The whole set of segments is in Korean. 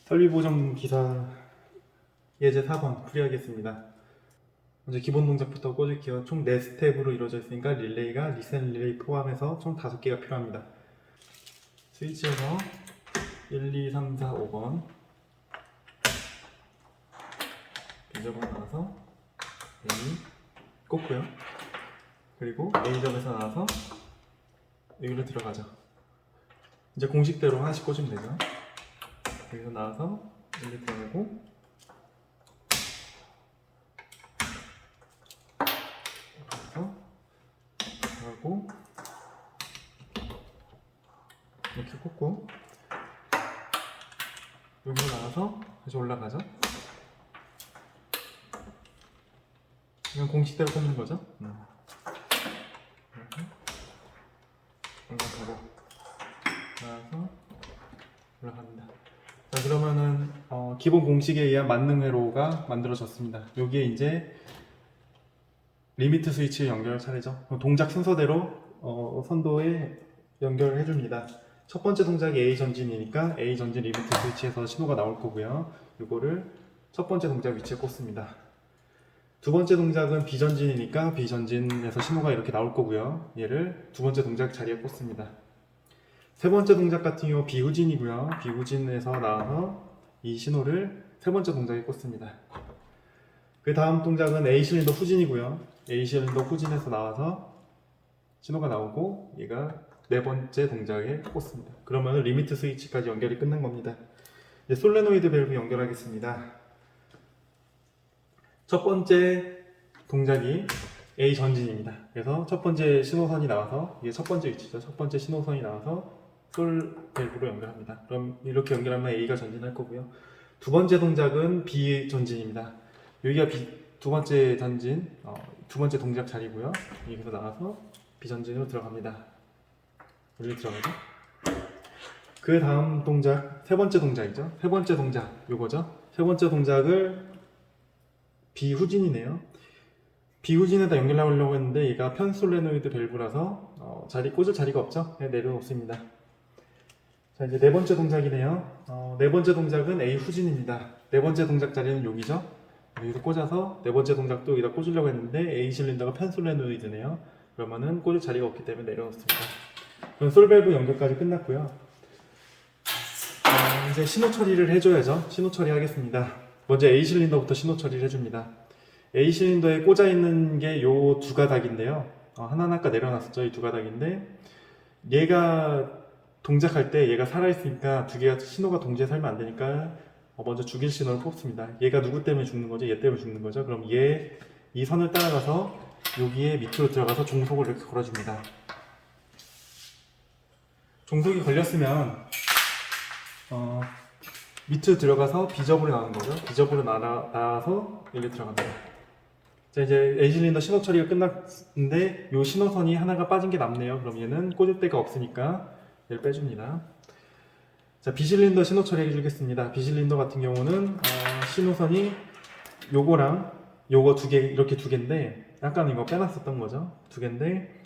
설비보정 기사 예제 4번 풀이하겠습니다. 먼저 기본 동작부터 꽂을게요. 총 4스텝으로 이루어져 있으니까 릴레이가 리셋 릴레이 포함해서 총 5개가 필요합니다. 스위치에서 1, 2, 3, 4, 5번 B점으로 나와서 A 꽂고요. 그리고 A점에서 나와서 여기로 들어가죠. 이제 공식대로 하나씩 꽂으면 되죠. 여기서 나와서 여기 들어가고 하고 이렇게 꽂고 여기로 나와서 다시 올라가죠. 이건 공식대로 꽂는 거죠. 올라가고 나와서 올라갑니다. 자, 그러면은 기본 공식에 의한 만능 회로가 만들어졌습니다. 여기에 이제 리미트 스위치 연결 차례죠. 동작 순서대로 선도에 연결을 해줍니다. 첫 번째 동작이 A 전진이니까 A 전진 리미트 스위치에서 신호가 나올 거고요. 이거를 첫 번째 동작 위치에 꽂습니다. 두 번째 동작은 B 전진이니까 B 전진에서 신호가 이렇게 나올 거고요. 얘를 두 번째 동작 자리에 꽂습니다. 세 번째 동작 같은 경우 B 후진이고요. B 후진에서 나와서 이 신호를 세 번째 동작에 꽂습니다. 그 다음 동작은 A 실린더 후진이고요. A 실린더 후진에서 나와서 신호가 나오고 얘가 네 번째 동작에 꽂습니다. 그러면 리미트 스위치까지 연결이 끝난 겁니다. 이제 솔레노이드 밸브 연결하겠습니다. 첫 번째 동작이 A 전진입니다. 그래서 첫 번째 신호선이 나와서 이게 첫 번째 위치죠. 첫 번째 신호선이 나와서 솔 밸브로 연결합니다. 그럼 이렇게 연결하면 A가 전진할 거고요. 두 번째 동작은 B 전진입니다. 여기가 두 번째 전진, 두 번째 동작 자리고요. 여기서 나와서 B 전진으로 들어갑니다. 여기 들어가죠. 그 다음 동작, 세 번째 동작이죠. 세 번째 동작, 요거죠. 세 번째 동작을 B 후진이네요. B 후진에다 연결하려고 했는데 얘가 편솔레노이드 밸브라서 꽂을 자리가 없죠. 네, 내려놓습니다. 자, 이제 네 번째 동작이네요. 네 번째 동작은 A 후진입니다. 네 번째 동작 자리는 여기죠. 여기서 꽂아서 네 번째 동작도 여기다 꽂으려고 했는데 A 실린더가 편솔레노이드네요. 그러면은 꽂을 자리가 없기 때문에 내려놓습니다. 그럼 솔밸브 연결까지 끝났고요. 이제 신호 처리를 해줘야죠. 신호 처리 하겠습니다. 먼저 A 실린더부터 신호 처리를 해줍니다. A 실린더에 꽂아 있는 게 요 두 가닥인데요. 하나는 아까 내려놨었죠. 이 두 가닥인데 얘가 동작할 때 얘가 살아있으니까 두 개가 신호가 동시에 살면 안 되니까 먼저 죽일 신호를 뽑습니다. 얘가 누구 때문에 죽는 거죠? 얘 때문에 죽는 거죠. 그럼 이 선을 따라가서 여기에 밑으로 들어가서 종속을 이렇게 걸어줍니다. 종속이 걸렸으면 밑으로 들어가서 비접으로 나오는 거죠. 비접으로 나와서 여기 들어갑니다. 자, 이제 A 실린더 신호 처리가 끝났는데 이 신호선이 하나가 빠진 게 남네요. 그럼 얘는 꽂을 데가 없으니까 얘를 빼줍니다. 자, B 실린더 신호 처리 해주겠습니다. B 실린더 같은 경우는 신호선이 요거랑 요거 두 개, 이렇게 두 개인데 약간 이거 빼놨었던 거죠. 두 개인데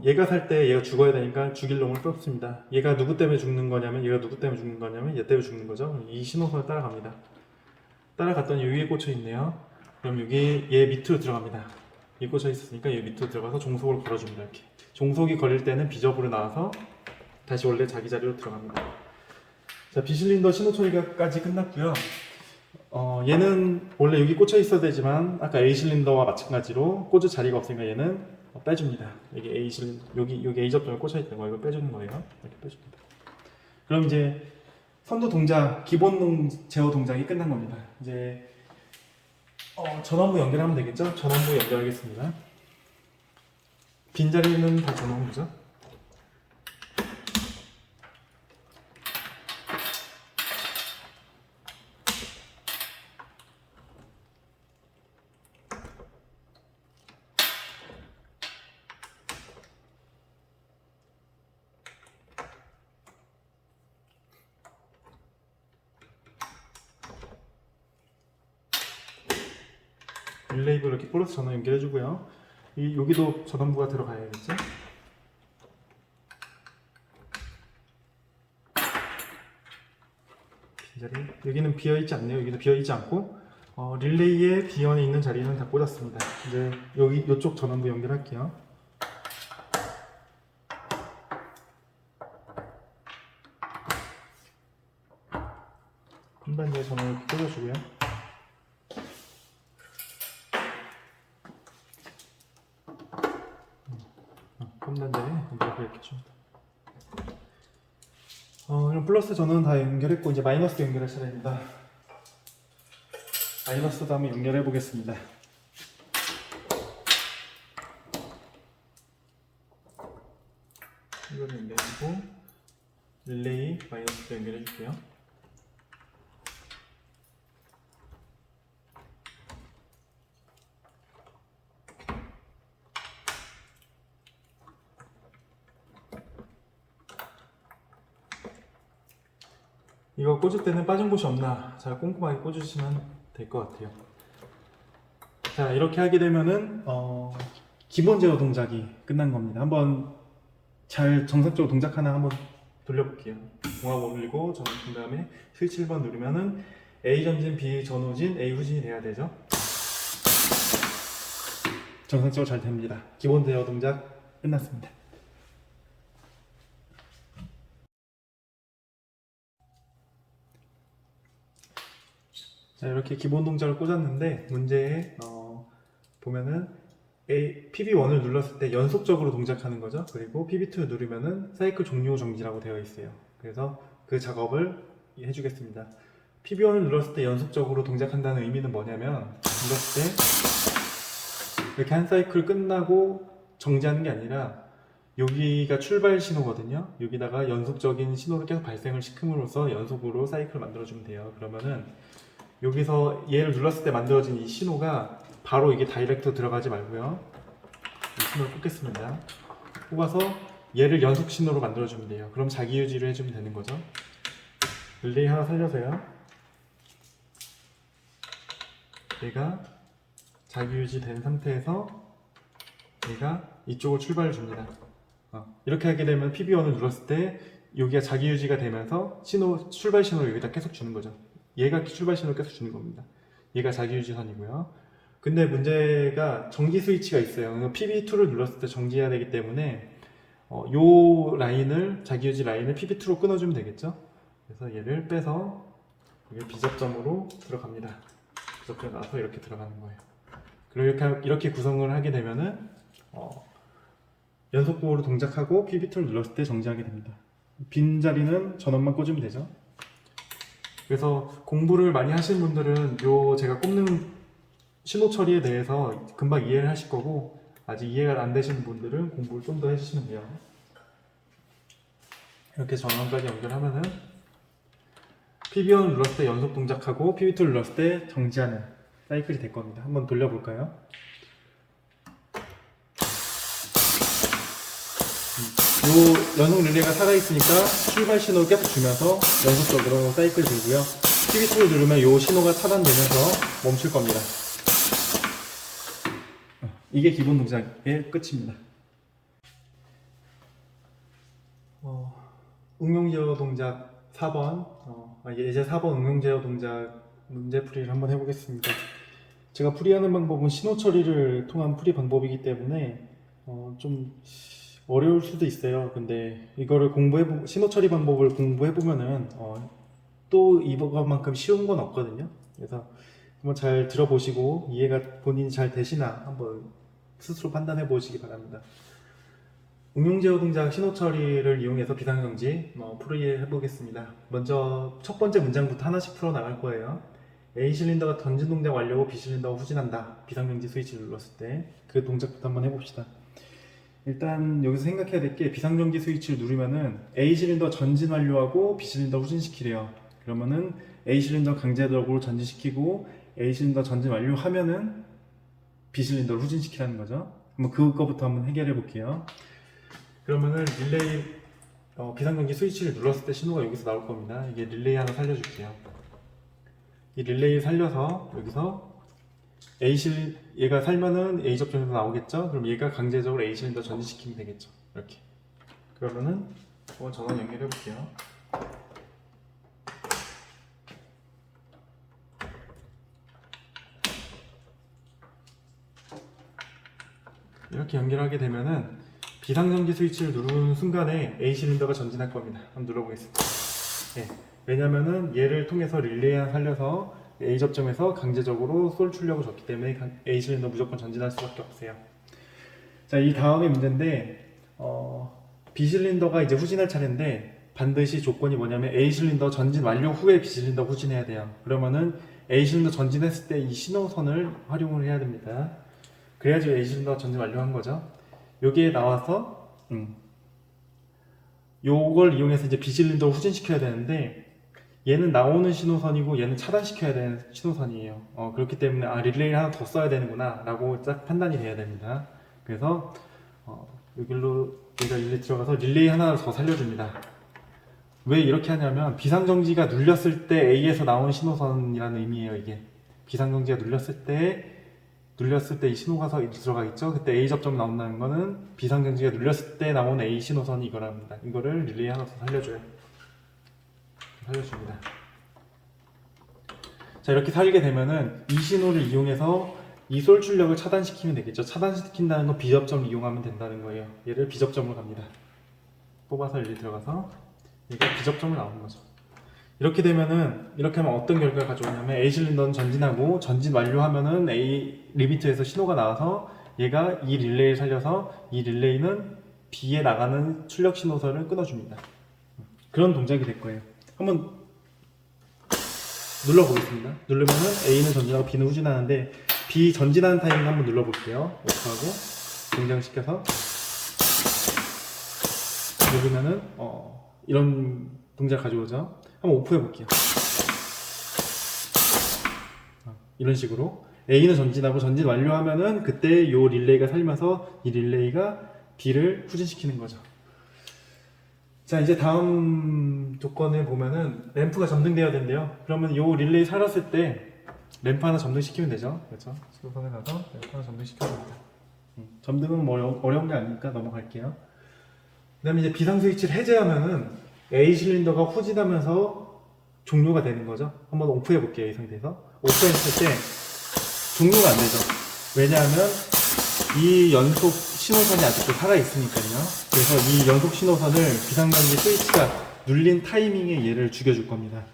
얘가 살 때 얘가 죽어야 되니까 죽일 놈을 뽑습니다. 얘가 누구 때문에 죽는 거냐면 얘 때문에 죽는 거죠. 이 신호선을 따라갑니다. 따라갔더니 여기에 꽂혀 있네요. 그럼 여기 얘 밑으로 들어갑니다. 이 꽂혀 있으니까 얘 밑으로 들어가서 종속을 걸어줍니다. 이렇게 종속이 걸릴 때는 비접으로 나와서 다시 원래 자기 자리로 들어갑니다. 자, 비실린더 신호 처리까지 끝났고요. 얘는 원래 여기 꽂혀 있어야 되지만 아까 A 실린더와 마찬가지로 꽂을 자리가 없으니까 얘는 빼줍니다. 여기 A 접점에 꽂혀 있던 거 이거 빼주는 거예요. 이렇게 빼줍니다. 그럼 이제 선도 동작, 기본 제어 동작이 끝난 겁니다. 이제 전원부 연결하면 되겠죠? 전원부 연결하겠습니다. 빈자리는 다 전원부죠. 릴레이브 이렇게 플러스 전원 연결해주고요. 여기도 전원부가 들어가야겠죠? 빈자리. 여기는 비어있지 않네요. 여기도 비어있지 않고 릴레이의 B원에 있는 자리는 다 꽂았습니다. 이제 여기 이쪽 전원부 연결할게요. 컴단지에 전원을 꽂아주고요. 컴단지에 연결해줍니다. 이런 플러스 전원 다 연결했고 이제 마이너스 연결할 차례입니다. 마이너스도 한번 연결해 보겠습니다. 이거를 연결해주고 릴레이 마이너스도 연결해 줄게요. 이거 꽂을 때는 빠진 곳이 없나 잘 꼼꼼하게 꽂으시면 될 것 같아요. 자, 이렇게 하게 되면은 기본 제어 동작이 끝난 겁니다. 한번 잘 정상적으로 동작 하나 한번 돌려볼게요. 공합 올리고 전원 킨 다음에 스위치 1번 누르면은 A 전진, B 전후진, A 후진이 돼야 되죠. 정상적으로 잘 됩니다. 기본 제어 동작 끝났습니다. 자, 이렇게 기본 동작을 꽂았는데 문제에 보면은 PB1을 눌렀을 때 연속적으로 동작하는 거죠. 그리고 PB2를 누르면은 사이클 종료 정지라고 되어 있어요. 그래서 그 작업을 해주겠습니다. PB1을 눌렀을 때 연속적으로 동작한다는 의미는 뭐냐면 눌렀을 때 이렇게 한 사이클 끝나고 정지하는 게 아니라 여기가 출발 신호거든요. 여기다가 연속적인 신호를 계속 발생을 시킴으로써 연속으로 사이클을 만들어주면 돼요. 그러면은 여기서 얘를 눌렀을 때 만들어진 이 신호가 바로 이게 다이렉트 들어가지 말고요. 이 신호를 꽂겠습니다. 꽂아서 얘를 연속 신호로 만들어주면 돼요. 그럼 자기 유지를 해주면 되는 거죠. 릴레이 하나 살려서요. 얘가 자기 유지된 상태에서 얘가 이쪽으로 출발을 줍니다. 이렇게 하게 되면 PB1을 눌렀을 때 여기가 자기 유지가 되면서 출발 신호를 여기다 계속 주는 거죠. 얘가 출발 신호를 계속 주는 겁니다. 얘가 자기 유지선이고요. 근데 문제가 정지 스위치가 있어요. PB2를 눌렀을 때 정지해야 되기 때문에 요 라인을 자기 유지 라인을 PB2로 끊어주면 되겠죠. 그래서 얘를 빼서 여기 비접점으로 들어갑니다. 비접점 나서 이렇게 들어가는 거예요. 그리고 이렇게 구성을 하게 되면은 연속적으로 동작하고 PB2를 눌렀을 때 정지하게 됩니다. 빈 자리는 전원만 꽂으면 되죠. 그래서 공부를 많이 하시는 분들은 제가 꼽는 신호 처리에 대해서 금방 이해를 하실 거고, 아직 이해가 안 되시는 분들은 공부를 좀 더 해주시면 돼요. 이렇게 전원까지 연결하면은 PB1을 눌렀을 때 연속 동작하고 PB2를 눌렀을 때 정지하는 사이클이 될 겁니다. 한번 돌려볼까요? 이 연속 릴레이가 살아있으니까 출발 신호를 계속 주면서 연속적으로 사이클 들고요. PB2를 누르면 이 신호가 차단되면서 멈출 겁니다. 이게 기본 동작의 끝입니다. 응용 제어 동작 4번 예제 4번 응용 제어 동작 문제 풀이를 한번 해보겠습니다. 제가 풀이하는 방법은 신호 처리를 통한 풀이 방법이기 때문에 좀 어려울 수도 있어요. 근데 이거를 신호 처리 방법을 공부해보면은 또 이거만큼 쉬운 건 없거든요. 그래서 한번 잘 들어보시고 이해가 본인이 잘 되시나 한번 스스로 판단해 보시기 바랍니다. 응용 제어 동작 신호 처리를 이용해서 비상정지 풀이해 보겠습니다. 먼저 첫 번째 문장부터 하나씩 풀어 나갈 거예요. A 실린더가 던진 동작 완료 후 B 실린더가 후진한다. 비상정지 스위치를 눌렀을 때 그 동작부터 한번 해봅시다. 일단 여기서 생각해야 될 게 비상정지 스위치를 누르면은 A 실린더 전진 완료하고 B 실린더 후진시키래요. 그러면은 A 실린더 강제적으로 전진시키고 A 실린더 전진 완료하면은 B 실린더를 후진시키라는 거죠. 한번 그거부터 한번 해결해 볼게요. 그러면은 릴레이 비상정지 스위치를 눌렀을 때 신호가 여기서 나올 겁니다. 이게 릴레이 하나 살려줄게요. 이 릴레이 살려서 여기서 얘가 살면은 A 접점에서 나오겠죠? 그럼 얘가 강제적으로 A 실린더 전진시키면 되겠죠. 이렇게. 그러면은 한번 전원 연결해 볼게요. 이렇게 연결하게 되면은 비상정지 스위치를 누르는 순간에 A 실린더가 전진할 겁니다. 한번 눌러보겠습니다. 네. 왜냐면은 얘를 통해서 릴레이 살려서 A 접점에서 강제적으로 솔 출력을 줬기 때문에 A 실린더 무조건 전진할 수밖에 없어요. 자, 이 다음에 문제인데 B 실린더가 이제 후진할 차례인데 반드시 조건이 뭐냐면 A 실린더 전진 완료 후에 B 실린더 후진해야 돼요. 그러면은 A 실린더 전진했을 때 이 신호선을 활용을 해야 됩니다. 그래야지 A 실린더 전진 완료한 거죠. 여기에 나와서 요걸 이용해서 이제 B 실린더를 후진시켜야 되는데 얘는 나오는 신호선이고 얘는 차단시켜야 되는 신호선이에요. 그렇기 때문에 릴레이를 하나 더 써야 되는구나 라고 딱 판단이 돼야 됩니다. 그래서 여기로 얘가 일리 들어가서 릴레이 하나 더 살려줍니다. 왜 이렇게 하냐면 비상정지가 눌렸을 때 A에서 나오는 신호선이라는 의미예요. 이게 비상정지가 눌렸을 때 이 신호가 들어가겠죠. 그때 A 접점 나온다는 거는 비상정지가 눌렸을 때 나오는 A 신호선이 이거랍니다. 이거를 릴레이 하나 더 살려줍니다. 자, 이렇게 살게 되면은 이 신호를 이용해서 이 솔 출력을 차단시키면 되겠죠. 차단시킨다는 건 B 접점을 이용하면 된다는 거예요. 얘를 B 접점으로 갑니다. 뽑아서 릴레이 들어가서 얘가 B 접점을 나오는 거죠. 이렇게 되면은 이렇게 하면 어떤 결과가 가져오냐면 A 실린더는 전진하고 전진 완료하면은 A 리미터에서 신호가 나와서 얘가 이 릴레이를 살려서 이 릴레이는 B에 나가는 출력 신호선을 끊어줍니다. 그런 동작이 될 거예요. 한번 눌러보겠습니다. 누르면은 A는 전진하고 B는 후진하는데 B 전진하는 타이밍 한번 눌러볼게요. 오프하고 동작시켜서 누르면은 이런 동작 가져오죠. 한번 오프해 볼게요. 이런 식으로 A는 전진하고 전진 완료하면은 그때 요 릴레이가 살면서 이 릴레이가 B를 후진시키는 거죠. 자, 이제 다음 조건을 보면은 램프가 점등되어야 된대요. 그러면 요 릴레이 살았을 때 램프 하나 점등시키면 되죠. 그렇죠? 신호선에 가서 램프 하나 점등시켜야 됩니다. 점등은 뭐 어려운 게 아니니까 넘어갈게요. 그 다음에 이제 비상 스위치를 해제하면은 A 실린더가 후진하면서 종료가 되는 거죠. 한번 오프해 볼게요. 이 상태에서 오프했을 때 종료가 안 되죠. 왜냐하면 이 연속 신호선이 아직도 살아 있으니까요. 그래서 이 연속 신호선을 비상전지 스위치가 눌린 타이밍에 얘를 죽여줄 겁니다.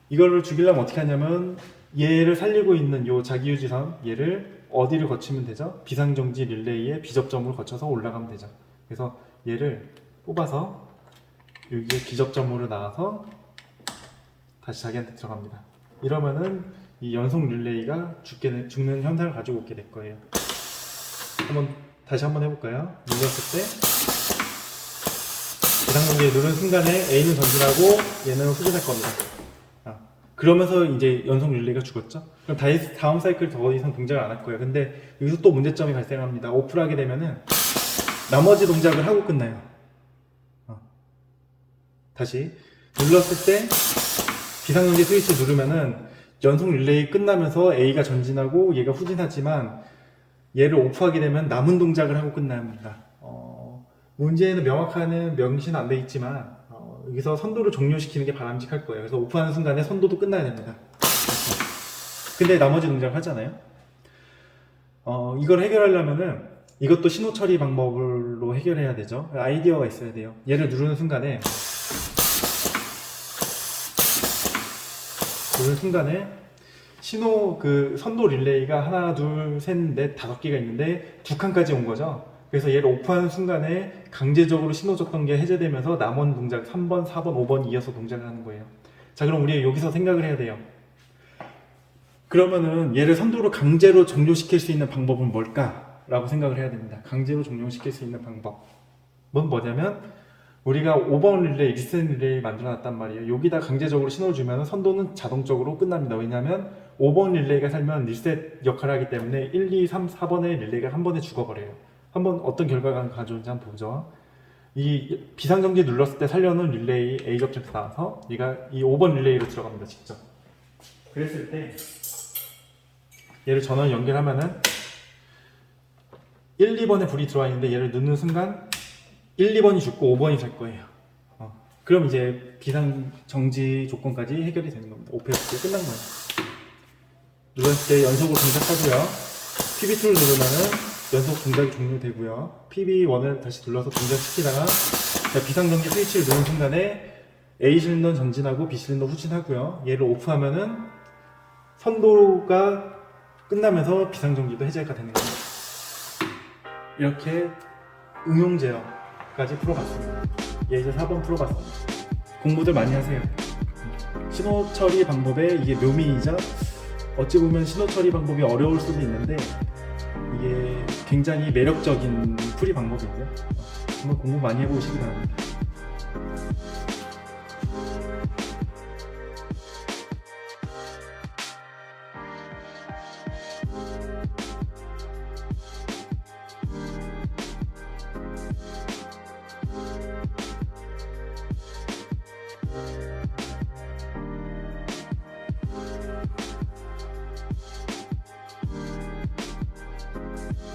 이거를 죽이려면 어떻게 하냐면 얘를 살리고 있는 요 자기유지선 얘를 어디를 거치면 되죠? 비상정지 릴레이의 B접점으로 거쳐서 올라가면 되죠. 그래서 얘를 뽑아서 여기에 B접점으로 나와서 다시 자기한테 들어갑니다. 이러면은 이 연속 릴레이가 죽는 현상을 가지고 오게 될 거예요. 다시 한번 해볼까요? 눌렀을 때 비상정지에 누른 순간에 A는 전진하고 얘는 후진할 겁니다. 그러면서 이제 연속 릴레이가 죽었죠? 그럼 다음 사이클 더 이상 동작을 안 할 거예요. 근데 여기서 또 문제점이 발생합니다. 오프를 하게 되면은 나머지 동작을 하고 끝나요. 다시 눌렀을 때 비상정지 스위치 누르면은 연속 릴레이 끝나면서 A가 전진하고 얘가 후진하지만 얘를 오프하게 되면 남은 동작을 하고 끝납니다. 문제는 명시는 안 돼 있지만 여기서 선도를 종료시키는 게 바람직할 거예요. 그래서 오프하는 순간에 선도도 끝나야 됩니다. 근데 나머지 동작을 하잖아요. 이걸 해결하려면은 이것도 신호 처리 방법으로 해결해야 되죠. 아이디어가 있어야 돼요. 얘를 누르는 순간에 선도 릴레이가 하나, 둘, 셋, 넷, 5개가 있는데 2칸까지 온 거죠. 그래서 얘를 오프하는 순간에 강제적으로 신호 줬던 게 해제되면서 남은 동작 3번, 4번, 5번 이어서 동작을 하는 거예요. 자, 그럼 우리 여기서 생각을 해야 돼요. 그러면은 얘를 선도로 강제로 종료시킬 수 있는 방법은 뭘까? 라고 생각을 해야 됩니다. 강제로 종료시킬 수 있는 방법은 뭐냐면 우리가 5번 릴레이, 리셋 릴레이 만들어 놨단 말이에요. 여기다 강제적으로 신호를 주면 선도는 자동적으로 끝납니다. 왜냐하면 5번 릴레이가 살면 리셋 역할을 하기 때문에 1, 2, 3, 4번의 릴레이가 한 번에 죽어버려요. 한번 어떤 결과가 가져오는지 한번 보죠. 이 비상정지 눌렀을 때 살려놓은 릴레이 A 접점에서 나와서 얘가 이 5번 릴레이로 들어갑니다. 직접. 그랬을 때 얘를 전원 연결하면은 1, 2번에 불이 들어와 있는데 얘를 넣는 순간 1, 2번이 죽고 5번이 살 거예요. 그럼 이제 비상정지 조건까지 해결이 되는 겁니다. 오프했을 때 끝난 거예요. 눌렀을 때 연속으로 동작하고요. PB2를 누르면은 연속 동작이 종료되고요. PB1을 다시 눌러서 동작시키다가 비상전기 스위치를 누른 순간에 A 실린더 전진하고 B 실린더 후진하고요. 얘를 오프하면은 선도가 끝나면서 비상전기도 해제가 되는 겁니다. 이렇게 응용 제어까지 풀어봤습니다. 예, 이제 4번 풀어봤습니다. 공부들 많이 하세요. 신호 처리 방법의 이게 묘미이자 어찌 보면 신호 처리 방법이 어려울 수도 있는데 이게 굉장히 매력적인 풀이 방법이고요. 한번 공부 많이 해보시기 바랍니다.